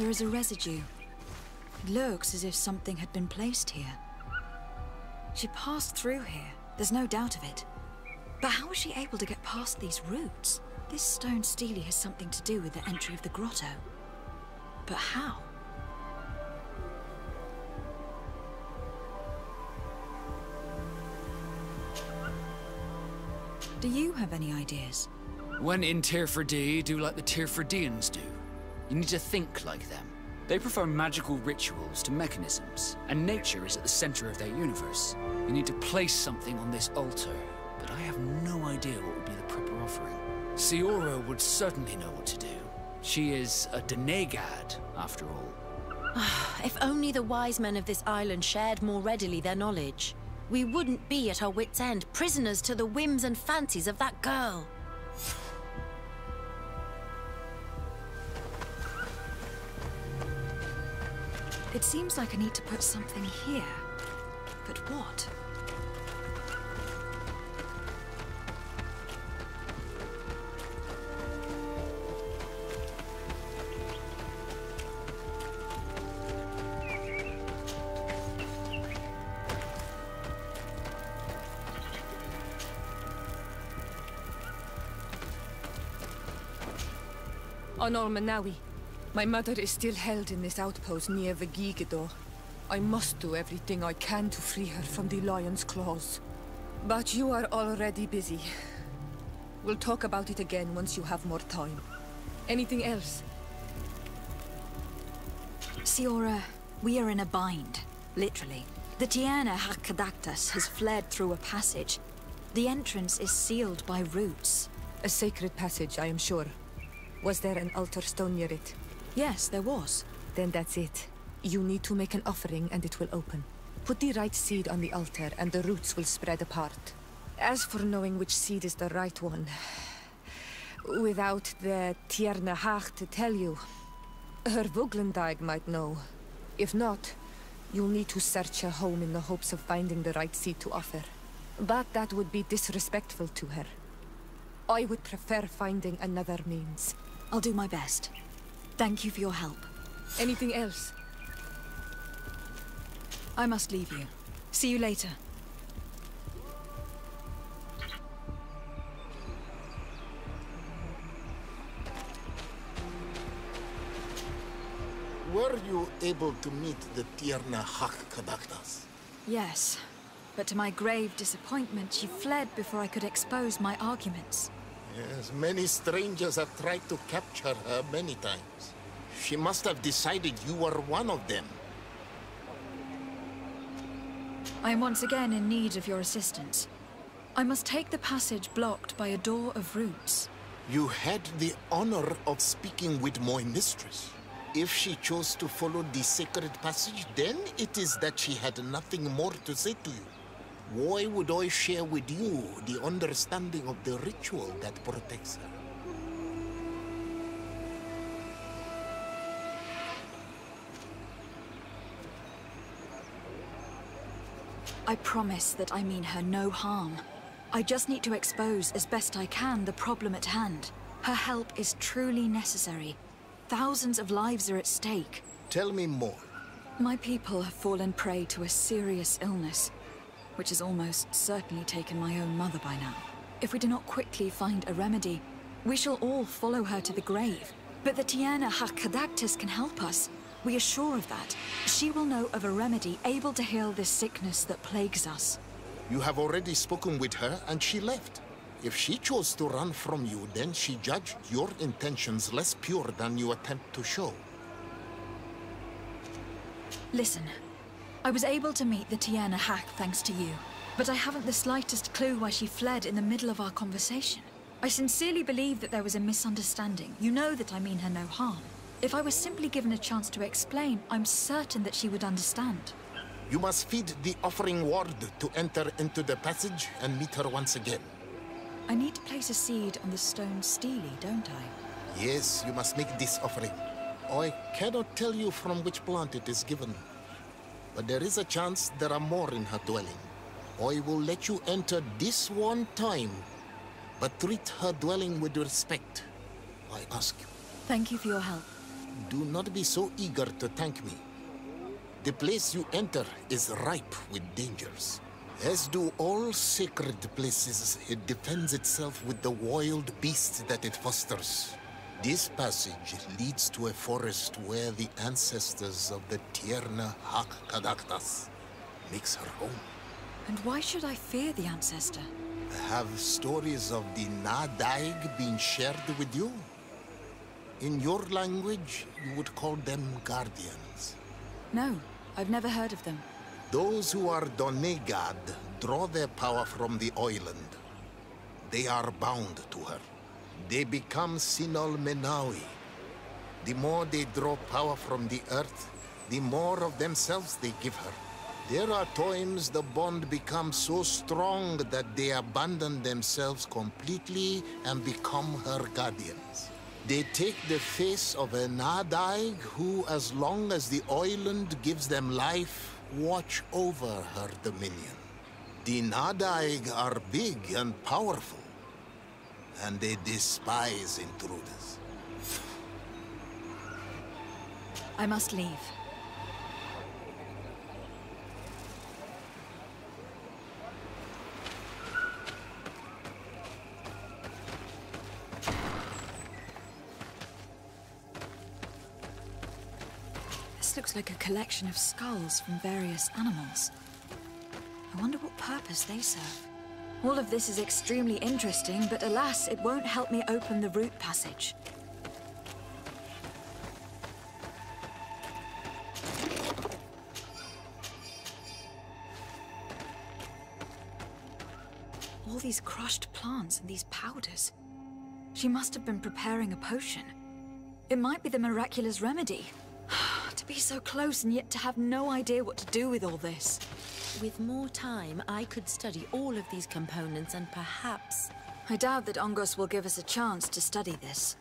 There is a residue. It looks as if something had been placed here. She passed through here, there's no doubt of it. But how was she able to get past these roots? This stone stele has something to do with the entry of the grotto. But how? Do you have any ideas? When in Tirfirdi, do like the Tirfirdians do. You need to think like them. They prefer magical rituals to mechanisms, and nature is at the center of their universe. You need to place something on this altar, but I have no idea what would be the proper offering. Siora would certainly know what to do. She is a Denegad, after all. If only the wise men of this island shared more readily their knowledge. We wouldn't be at our wits' end, prisoners to the whims and fancies of that girl. It seems like I need to put something here. But what? Honor Manawi. My mother is still held in this outpost near Vegigedor. I must do everything I can to free her from the lion's claws. But you are already busy. We'll talk about it again once you have more time. Anything else? Siora, we are in a bind. Literally. The Tiana Hakkadactus has fled through a passage. The entrance is sealed by roots. A sacred passage, I am sure. Was there an altar stone near it? Yes, there was. Then that's it. You need to make an offering and it will open. Put the right seed on the altar and the roots will spread apart. As for knowing which seed is the right one, without the Tierna Hach to tell you, her Vuglendag might know. If not, you'll need to search her home in the hopes of finding the right seed to offer. But that would be disrespectful to her. I would prefer finding another means. I'll do my best. Thank you for your help. Anything else? I must leave you. See you later. Were you able to meet the Tierna Hakkadactus? Yes, but to my grave disappointment, she fled before I could expose my arguments. Yes, many strangers have tried to capture her many times. She must have decided you were one of them. I am once again in need of your assistance. I must take the passage blocked by a door of roots. You had the honor of speaking with my mistress. If she chose to follow the sacred passage, then it is that she had nothing more to say to you. Why would I share with you the understanding of the ritual that protects her? I promise that I mean her no harm. I just need to expose as best I can the problem at hand. Her help is truly necessary. Thousands of lives are at stake. Tell me more. My people have fallen prey to a serious illness, which has almost certainly taken my own mother by now. If we do not quickly find a remedy, we shall all follow her to the grave. But the Tiana Hakkadactus can help us. We are sure of that. She will know of a remedy able to heal this sickness that plagues us. You have already spoken with her and she left. If she chose to run from you, then she judged your intentions less pure than you attempt to show. Listen, I was able to meet the Tiana Hack thanks to you, but I haven't the slightest clue why she fled in the middle of our conversation. I sincerely believe that there was a misunderstanding. You know that I mean her no harm. If I was simply given a chance to explain, I'm certain that she would understand. You must feed the offering ward to enter into the passage and meet her once again. I need to place a seed on the stone stele, don't I? Yes, you must make this offering. I cannot tell you from which plant it is given, but there is a chance there are more in her dwelling. I will let you enter this one time, but treat her dwelling with respect, I ask you. Thank you for your help. Do not be so eager to thank me. The place you enter is ripe with dangers. As do all sacred places, it defends itself with the wild beasts that it fosters. This passage leads to a forest where the ancestors of the Tierna Hak Kadaktas makes her home. And why should I fear the ancestor? Have stories of the Nadaig been shared with you? In your language, you would call them guardians. No, I've never heard of them. Those who are Donegad draw their power from the island. They are bound to her. They become Sinol Menawi. The more they draw power from the earth, the more of themselves they give her. There are times the bond becomes so strong that they abandon themselves completely and become her guardians. They take the face of a Nadaig who, as long as the island gives them life, watch over her dominion. The Nadaig are big and powerful, and they despise intruders. I must leave. This looks like a collection of skulls from various animals. I wonder what purpose they serve. All of this is extremely interesting, but alas, it won't help me open the root passage. All these crushed plants and these powders. She must have been preparing a potion. It might be the miraculous remedy. To be so close and yet to have no idea what to do with all this. With more time, I could study all of these components and perhaps... I doubt that Ongos will give us a chance to study this.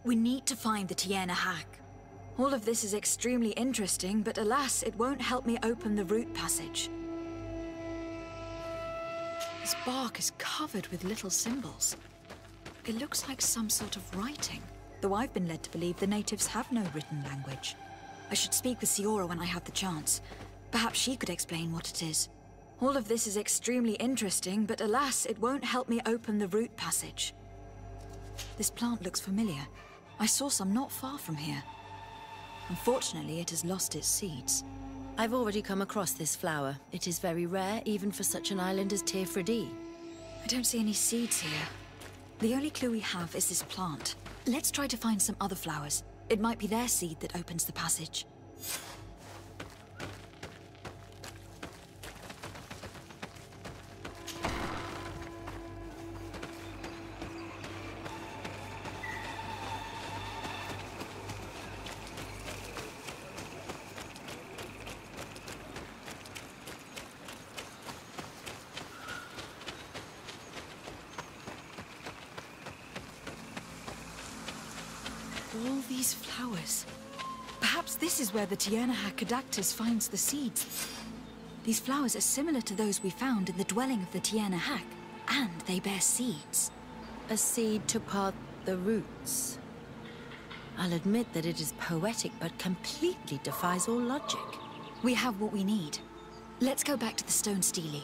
We need to find the Tierna Hak. All of this is extremely interesting, but alas, it won't help me open the root passage. This bark is covered with little symbols. It looks like some sort of writing, though I've been led to believe the natives have no written language. I should speak with Siora when I have the chance. Perhaps she could explain what it is. All of this is extremely interesting, but alas, it won't help me open the root passage. This plant looks familiar. I saw some not far from here. Unfortunately, it has lost its seeds. I've already come across this flower. It is very rare, even for such an island as Teerfredi. I don't see any seeds here. The only clue we have is this plant. Let's try to find some other flowers. It might be their seed that opens the passage. All these flowers. Perhaps this is where the Tierna Hak Kadaktas finds the seeds. These flowers are similar to those we found in the dwelling of the Tierna Hak, and they bear seeds. A seed to part the roots. I'll admit that it is poetic, but completely defies all logic. We have what we need. Let's go back to the stone stele.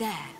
there.